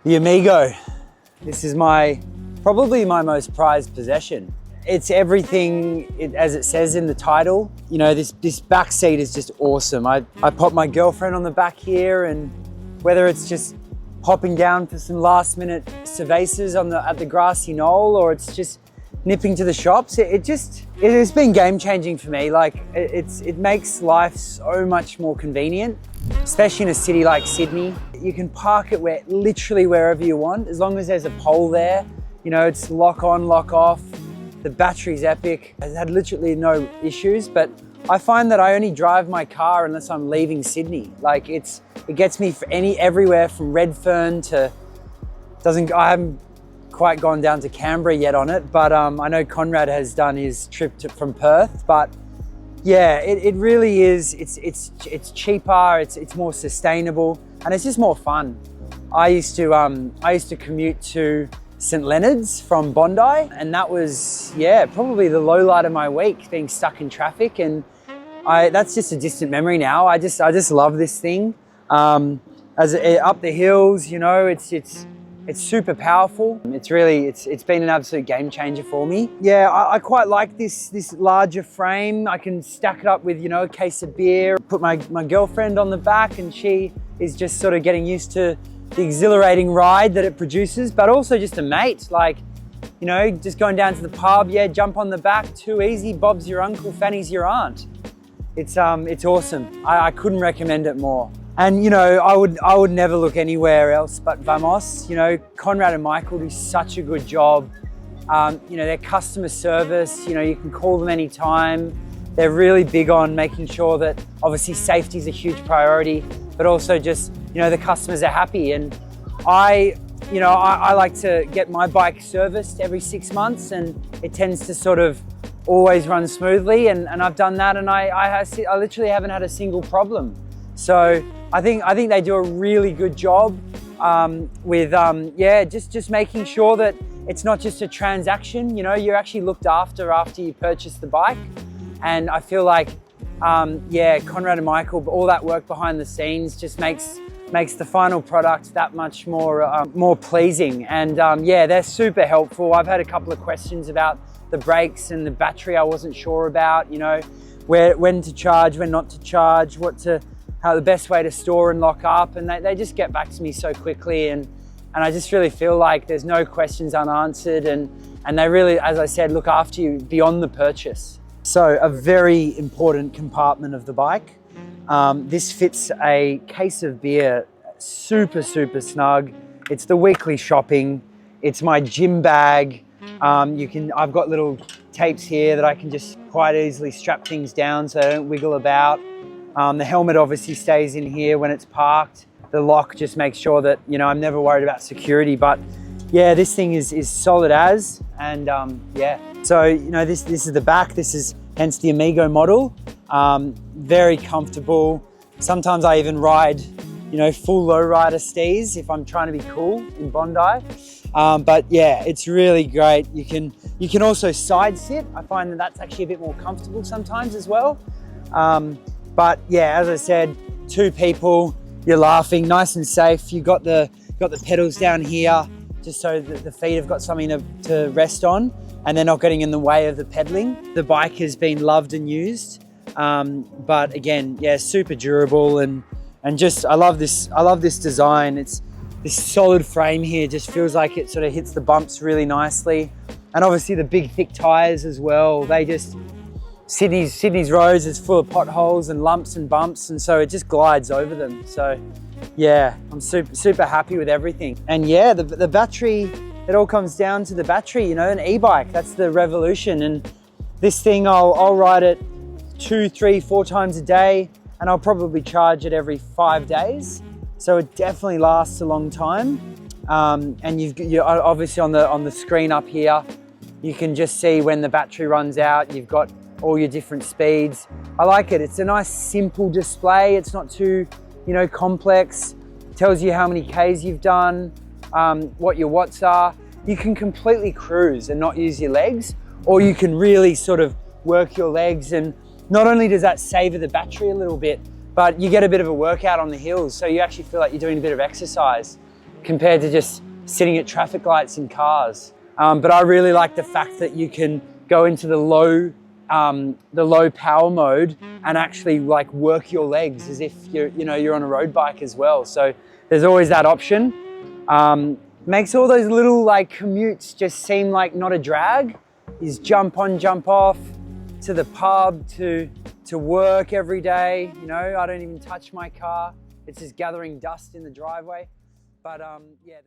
The Amigo. This is probably my most prized possession. It's everything as it says in the title. You know, this back seat is just awesome. I pop my girlfriend on the back here, and whether it's just popping down for some last minute cervezas at the grassy knoll, or it's just nipping to the shops, it has been game changing for me. Like it makes life so much more convenient, especially in a city like Sydney. You can park it literally wherever you want, as long as there's a pole there. You know, it's lock on, lock off. The battery's epic. I've had literally no issues, but I find that I only drive my car unless I'm leaving Sydney. Like it gets me everywhere from Redfern to, I haven't quite gone down to Canberra yet on it, but I know Conrad has done his trip from Perth. But yeah, it really is. It's cheaper. It's more sustainable, and it's just more fun. I used to commute to St Leonard's from Bondi, and that was, yeah, probably the low light of my week, being stuck in traffic. And that's just a distant memory now. I just love this thing. Up the hills, you know, it's super powerful. It's been an absolute game changer for me. Yeah, I quite like this larger frame. I can stack it up with, you know, a case of beer, put my girlfriend on the back, and she is just sort of getting used to the exhilarating ride that it produces, but also just a mate. Like, you know, just going down to the pub, yeah, jump on the back, too easy. Bob's your uncle, Fanny's your aunt. It's awesome. I couldn't recommend it more. And you know, I would never look anywhere else but Vamos. You know, Conrad and Michael do such a good job. You know, their customer service, you know, you can call them anytime. They're really big on making sure that obviously safety is a huge priority, but also just, you know, the customers are happy. And I like to get my bike serviced every 6 months, and it tends to sort of always run smoothly. And I've done that, and I literally haven't had a single problem. So I think they do a really good job with just making sure that it's not just a transaction. You know, you're actually looked after you purchase the bike. And I feel like Conrad and Michael, all that work behind the scenes just makes the final product that much more pleasing. And they're super helpful. I've had a couple of questions about the brakes and the battery I wasn't sure about, you know, when to charge, when not to charge, how the best way to store and lock up. And they just get back to me so quickly. And I just really feel like there's no questions unanswered. And they really, as I said, look after you beyond the purchase. So a very important compartment of the bike. This fits a case of beer, super, super snug. It's the weekly shopping. It's my gym bag. I've got little tapes here that I can just quite easily strap things down so they don't wiggle about. The helmet obviously stays in here when it's parked. The lock just makes sure that, you know, I'm never worried about security. But yeah, this thing is solid as, and So, you know, this is the back. This is hence the Amigo model. Very comfortable. Sometimes I even ride, you know, full lowrider stees if I'm trying to be cool in Bondi. But yeah, it's really great. You can also side sit. I find that that's actually a bit more comfortable sometimes as well. But yeah, as I said, 2 people, you're laughing, nice and safe. You got the pedals down here just so that the feet have got something to rest on, and they're not getting in the way of the pedaling. The bike has been loved and used, but again, yeah, super durable, and just I love this design. It's this solid frame here, just feels like it sort of hits the bumps really nicely, and obviously the big thick tires as well. Sydney's roads is full of potholes and lumps and bumps, and so it just glides over them. So yeah, I'm super happy with everything. And yeah, the battery, it all comes down to the battery, you know, an e-bike, that's the revolution. And this thing, I'll ride it 2, 3, 4 times a day, and I'll probably charge it every 5 days. So it definitely lasts a long time. And you're obviously on the screen up here, you can just see when the battery runs out. You've got all your different speeds. I like it. It's a nice simple display. It's not too, you know, complex. It tells you how many Ks you've done, what your watts are. You can completely cruise and not use your legs, or you can really sort of work your legs. And not only does that savor the battery a little bit, but you get a bit of a workout on the hills. So you actually feel like you're doing a bit of exercise. compared to just sitting at traffic lights in cars. But I really like the fact that you can go into the low power mode and actually like work your legs as if you're on a road bike as well. So there's always that option. Makes all those little like commutes just seem like not a drag. Is jump on, jump off, to the pub, to work every day. You know, I don't even touch my car. It's just gathering dust in the driveway. But yeah.